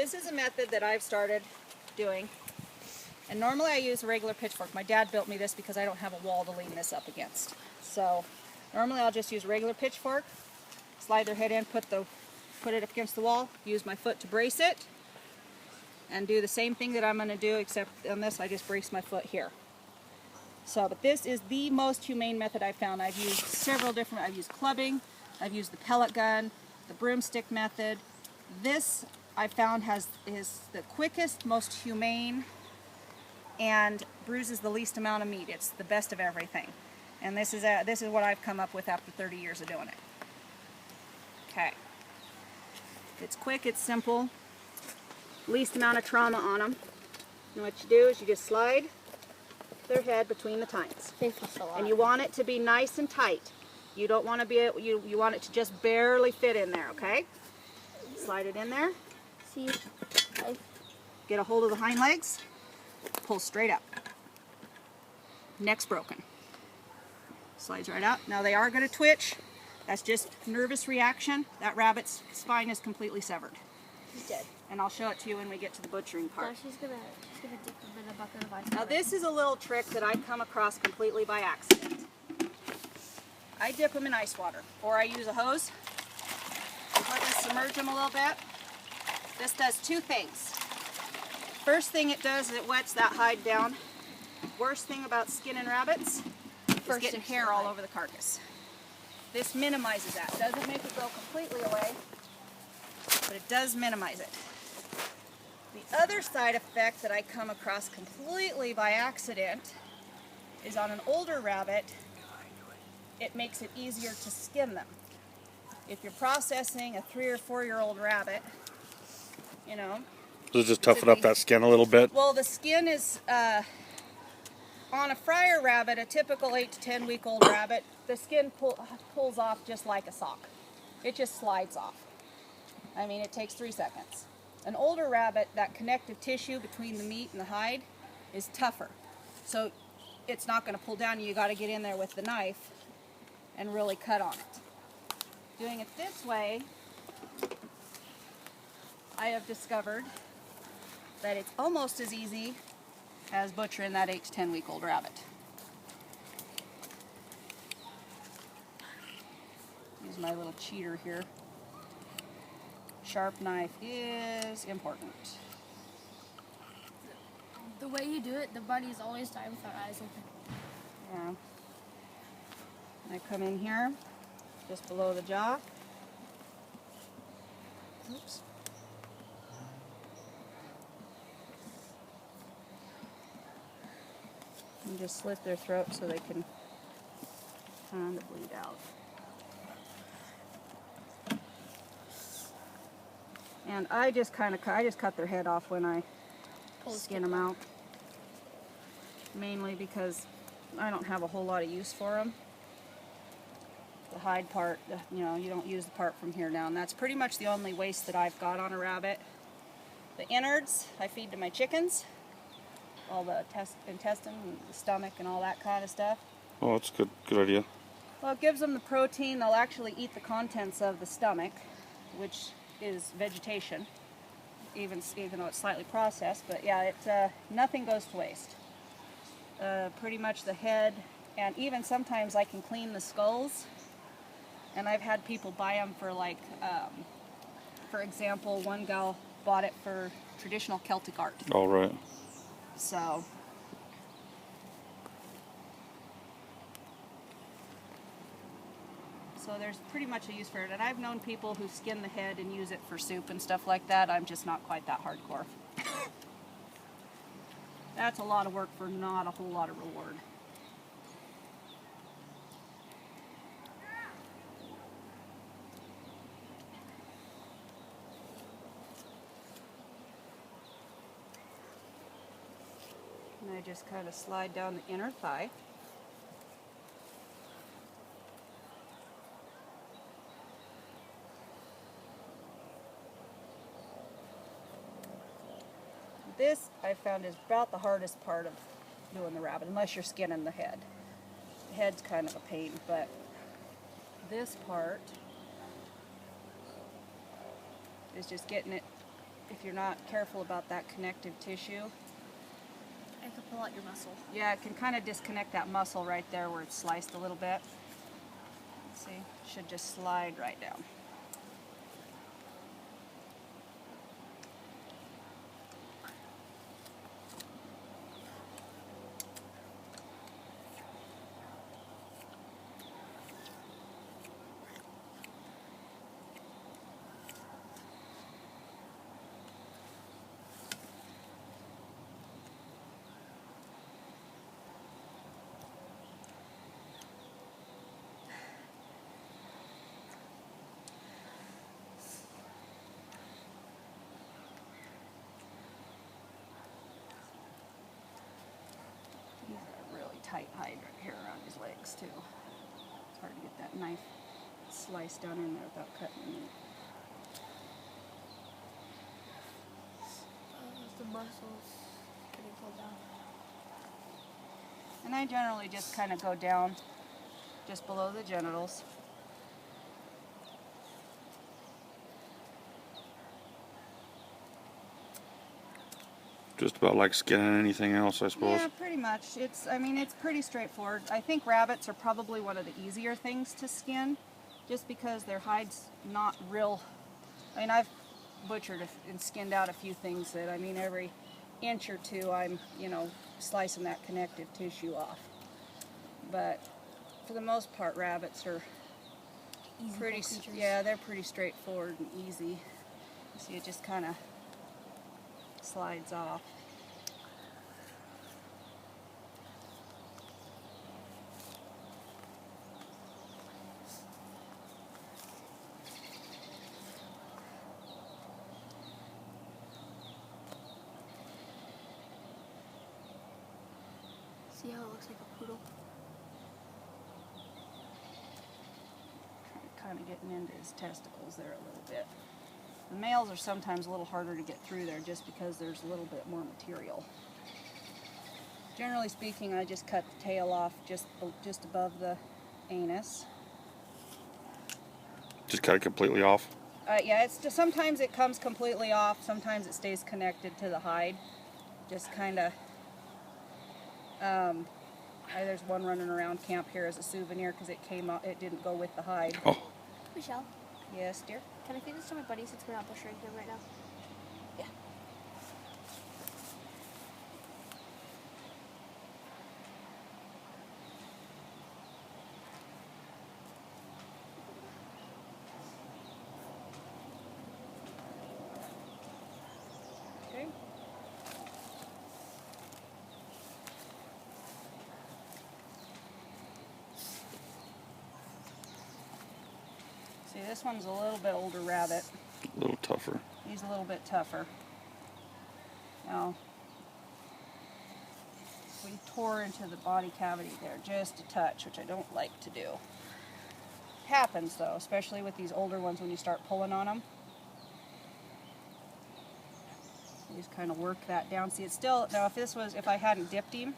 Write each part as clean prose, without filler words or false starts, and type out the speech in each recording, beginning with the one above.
This is a method that I've started doing. And normally I use a regular pitchfork. My dad built me this because I don't have a wall to lean this up against. So normally I'll just use a regular pitchfork, slide their head in, put it up against the wall, use my foot to brace it, and do the same thing that I'm going to do, except on this I just brace my foot here. So, but this is the most humane method I've found. I've used several different, I've used clubbing, I've used the pellet gun, the broomstick method. This I found is the quickest, most humane, and bruises the least amount of meat. It's the best of everything. And this is what I've come up with after 30 years of doing it. Okay. It's quick, it's simple, least amount of trauma on them. And what you do is you just slide their head between the tines. And you want it to be nice and tight. You don't want to be, you want it to just barely fit in there, okay? Slide it in there. See, Get a hold of the hind legs. Pull straight up. Neck's broken. Slides right out. Now they are going to twitch. That's just nervous reaction. That rabbit's spine is completely severed. He's dead. And I'll show it to you when we get to the butchering part. Now she's gonna dip them in a bucket of ice. Now this is a little trick that I've come across completely by accident. I dip them in ice water, or I use a hose. Let me submerge them a little bit. This does two things. First thing it does is it wets that hide down. Worst thing about skinning rabbits is getting hair all over the carcass. This minimizes that. It doesn't make it go completely away, but it does minimize it. The other side effect that I come across completely by accident is on an older rabbit, it makes it easier to skin them. If you're processing a 3 or 4 year old rabbit, you know. Does it just toughen up that skin a little bit? Well, the skin is, on a fryer rabbit, a typical 8 to 10 week old rabbit, the skin pulls off just like a sock. It just slides off. I mean, it takes 3 seconds. An older rabbit, that connective tissue between the meat and the hide is tougher. So it's not going to pull down. You got to get in there with the knife and really cut on it. Doing it this way, I have discovered that it's almost as easy as butchering that 8 to 10 week old rabbit. Use my little cheater here. Sharp knife is important. The way you do it, the bunnies always die with their eyes open. Yeah. I come in here, just below the jaw. Oops. And just slit their throat so they can kind of bleed out. And I just cut their head off when I skin them out. Mainly because I don't have a whole lot of use for them. The hide part, you know, you don't use the part from here down. That's pretty much the only waste that I've got on a rabbit. The innards I feed to my chickens. All the intestine, and the stomach, and all that kind of stuff. Oh, that's a good idea. Well, it gives them the protein. They'll actually eat the contents of the stomach, which is vegetation, even though it's slightly processed. But yeah, nothing goes to waste. Pretty much the head, and even sometimes I can clean the skulls. And I've had people buy them for, like, for example, one gal bought it for traditional Celtic art. All right. So there's pretty much a use for it. And I've known people who skin the head and use it for soup and stuff like that. I'm just not quite that hardcore. That's a lot of work for not a whole lot of reward. And I just kind of slide down the inner thigh. This, I found, is about the hardest part of doing the rabbit, unless you're skinning the head. The head's kind of a pain, but this part is just getting it if you're not careful about that connective tissue, I could pull out your muscle. yeah, it can kind of disconnect that muscle right there where it's sliced a little bit. See, it should just slide right down. He's got a really tight hide right here around his legs too. It's hard to get that knife sliced down in there without cutting the meat. The muscles getting pulled down. And I generally just kind of go down just below the genitals. Just about like skinning anything else, I suppose. Yeah, pretty much. I mean, it's pretty straightforward. I think rabbits are probably one of the easier things to skin, just because their hide's not real. I mean, I've butchered and skinned out a few things that, I mean, every inch or two I'm, slicing that connective tissue off. But for the most part, rabbits are Easy pretty, creatures. yeah, they're pretty straightforward and easy. See, it just kind of slides off. See how it looks like a poodle? Kind of getting into his testicles there a little bit. The males are sometimes a little harder to get through there just because there's a little bit more material. Generally speaking, I just cut the tail off just above the anus. Just cut it completely off. Yeah, it's just, sometimes it comes completely off, sometimes it stays connected to the hide. Just kind of, there's one running around camp here as a souvenir because it came out, it didn't go with the hide. Oh, Michelle, Yes, dear? can I feed this to my buddy since we're not butchering him right now? Yeah. Okay. See, this one's a little bit older rabbit. a little tougher. He's a little bit tougher. Now, we tore into the body cavity there just a touch, which I don't like to do. Happens though, especially with these older ones when you start pulling on them. You just kind of work that down. See, it's still, now if I hadn't dipped him,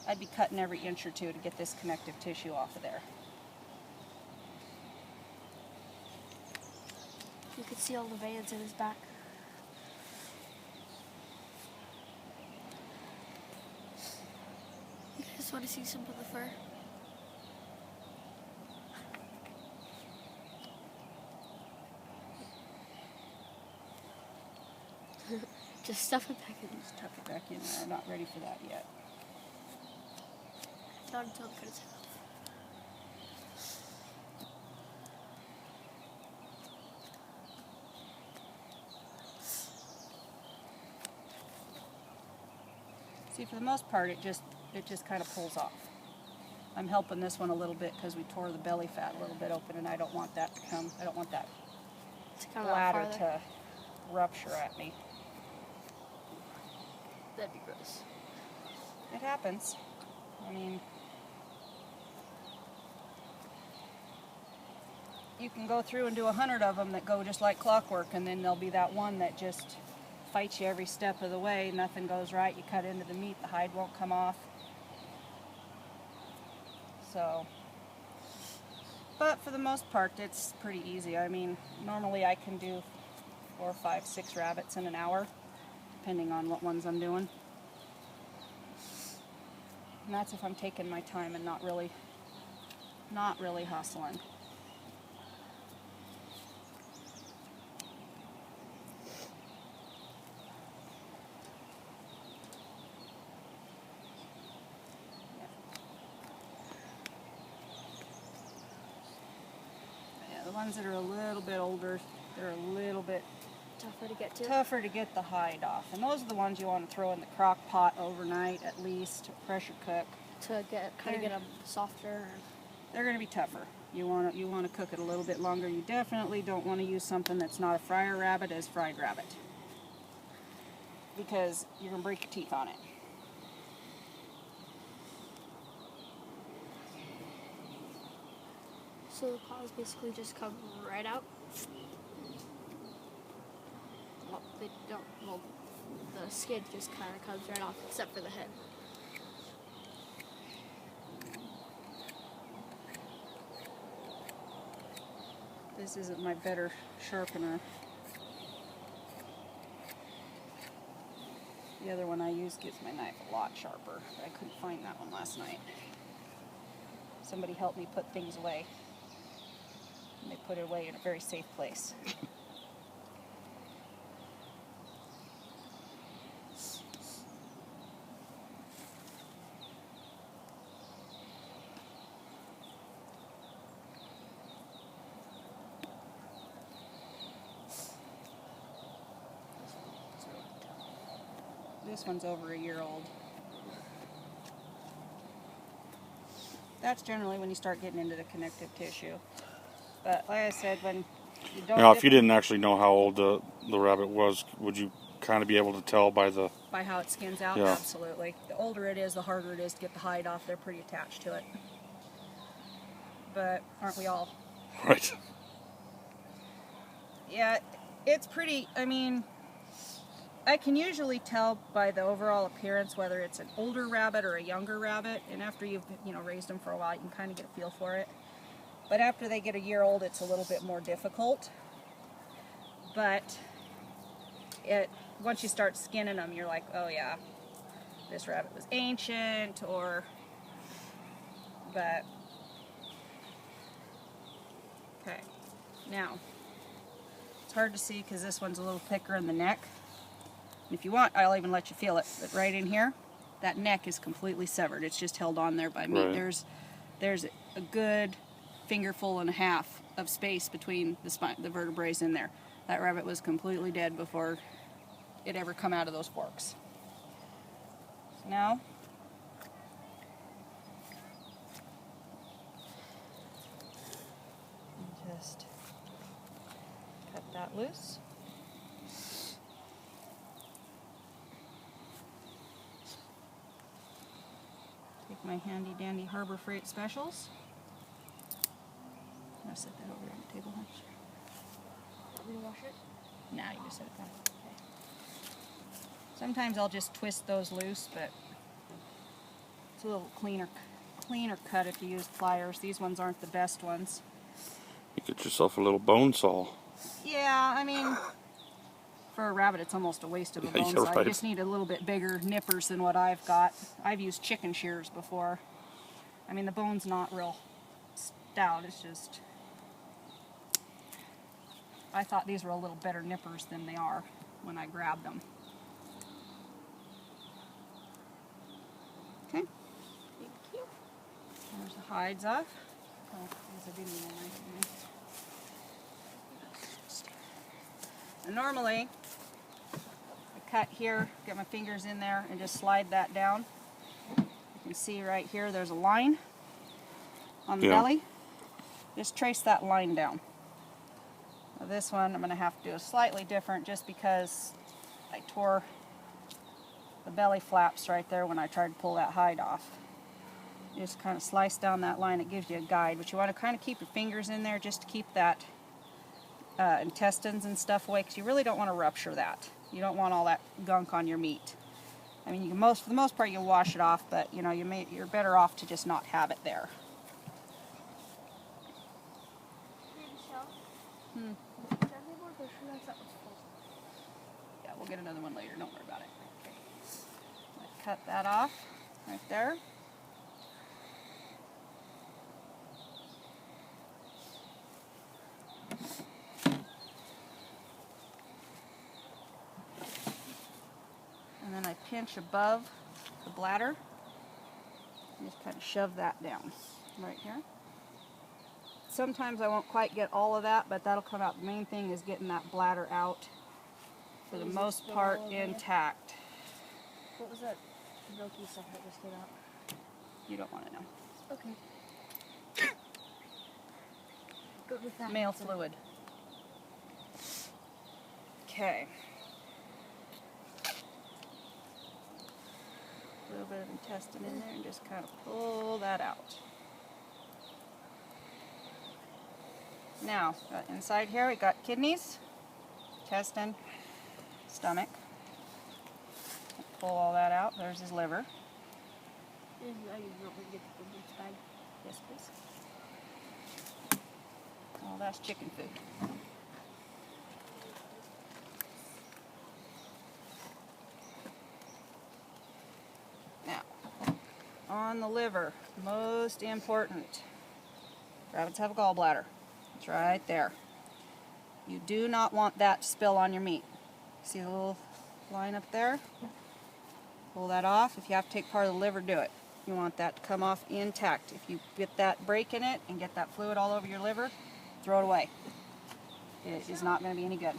I'd be cutting every inch or two to get this connective tissue off of there. You could see all the veins in his back. You guys want to see some of the fur? Just stuff it back in. Just tuck it back in there. I'm not ready for that yet. Not until it cuts it off. See, for the most part, it just kind of pulls off. I'm helping this one a little bit because we tore the belly fat a little bit open, and I don't want that to come. I don't want that To come bladder out farther. to rupture at me. That'd be gross. It happens. I mean, you can go through and do 100 of them that go just like clockwork, and then there'll be that one that just fights you every step of the way. Nothing goes right. You cut into the meat, the hide won't come off. So, but for the most part, it's pretty easy. I mean, normally I can do 4, 5, 6 rabbits in an hour, depending on what ones I'm doing. And that's if I'm taking my time and not really hustling. Yeah, the ones that are a little bit older, they're a little bit Tougher to get to. tougher to get the hide off. And those are the ones you want to throw in the crock pot overnight at least, to pressure cook. To get them softer. They're going to be tougher. You want to cook it a little bit longer. You definitely don't want to use something that's not a fryer rabbit as fried rabbit, because you're going to break your teeth on it. So the claws basically just come right out. Well, they don't. Well, the skin just kind of comes right off, except for the head. This isn't my better sharpener. The other one I use gives my knife a lot sharper, but I couldn't find that one last night. Somebody helped me put things away, and they put it away in a very safe place. This one's over a year old. That's generally when you start getting into the connective tissue. But like I said, when you don't Now, if you didn't actually know how old the rabbit was, would you kind of be able to tell by the... by how it skins out? Yeah. Absolutely. The older it is, the harder it is to get the hide off. They're pretty attached to it. But aren't we all? Right. Yeah, it's pretty, I mean, I can usually tell by the overall appearance whether it's an older rabbit or a younger rabbit, and after you've raised them for a while, you can kind of get a feel for it. But after they get a year old, it's a little bit more difficult. But once you start skinning them, you're like, oh yeah, this rabbit was ancient, but okay. Now, it's hard to see because this one's a little thicker in the neck. If you want, I'll even let you feel it. But right in here, that neck is completely severed. It's just held on there by meat. Right. There's a good fingerful and a half of space between the vertebrae in there. That rabbit was completely dead before it ever come out of those forks. So now, just cut that loose. Take my handy dandy Harbor Freight specials. I'm gonna set that over on the table. Want me to wash it? Now you just set it down. Okay. Sometimes I'll just twist those loose, but it's a little cleaner cut if you use pliers. These ones aren't the best ones. You get yourself a little bone saw. Yeah, I mean, for a rabbit, it's almost a waste of a Yeah, bone you're saw. right. You just need a little bit bigger nippers than what I've got. I've used chicken shears before. I mean, the bone's not real stout. It's just, I thought these were a little better nippers than they are when I grabbed them. Okay. Thank you. There's the hides off. Oh, there's a video knife in there. And normally, I cut here, get my fingers in there, and just slide that down. You can see right here, there's a line on the belly. Just trace that line down. Now this one, I'm going to have to do a slightly different just because I tore the belly flaps right there when I tried to pull that hide off. You just kind of slice down that line. It gives you a guide, but you want to kind of keep your fingers in there just to keep that intestines and stuff away, because you really don't want to rupture that. You don't want all that gunk on your meat. I mean, you can for the most part, you wash it off, but you're better off to just not have it there. Hey, Michelle. Tell me about the shoe that was full. we'll get another one later. Don't worry about it. Okay. Cut that off right there. And then I pinch above the bladder. And just kind of shove that down right here. Sometimes I won't quite get all of that, but that'll come out. The main thing is getting that bladder out for the most part intact. What was that milky stuff that just came out? You don't want to know. Okay. Go with that. Male fluid. Okay. A little bit of intestine in there and just kind of pull that out. Now, inside here we got kidneys, intestine, stomach. Pull all that out. There's his liver. I don't get the big bag. Yes, please. Oh, that's chicken food. Now, on the liver, most important. Rabbits have a gallbladder. It's right there. You do not want that to spill on your meat. See the little line up there? Pull that off. If you have to take part of the liver, do it. You want that to come off intact. If you get that break in it and get that fluid all over your liver, throw it away. It is not going to be any good.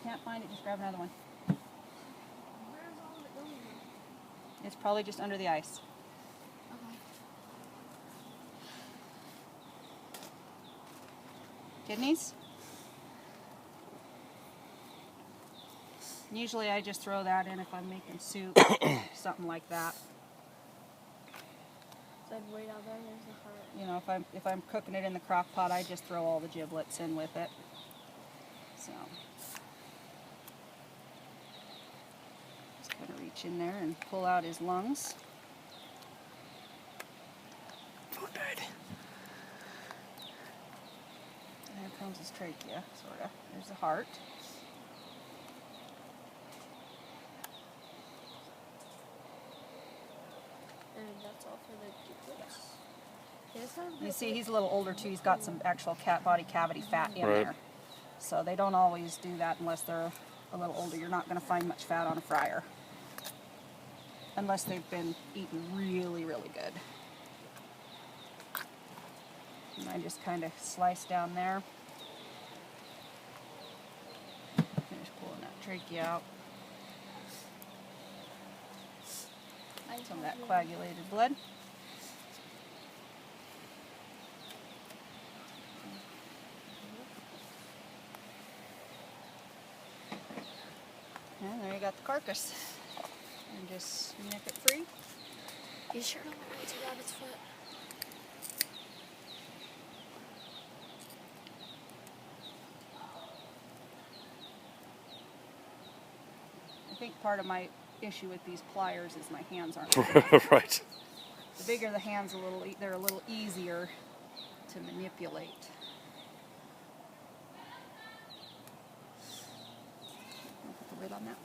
Can't find it, just grab another one. Where's all of it going? It's probably just under the ice. Okay. Kidneys? Usually I just throw that in if I'm making soup, something like that. So I'd wait out there, there's the heart. You know, if I'm cooking it in the crock pot, I just throw all the giblets in with it. So just kind of reach in there and pull out his lungs. Food died. And there comes his trachea, sort of. There's the heart. And that's all for the giblets. Yes, You see, he's a little older too. He's got some actual body cavity fat in Right. there. So they don't always do that unless they're a little older. You're not going to find much fat on a fryer. Unless they've been eaten really, really good. And I just kind of slice down there. Finish pulling that trachea out. Some of that coagulated blood. And there you got the carcass. And just nip it free. You sure don't want to eat a rabbit's foot? I think part of my issue with these pliers is my hands aren't. Right. The bigger the hands, they're a little easier to manipulate. I'll put the lid on that.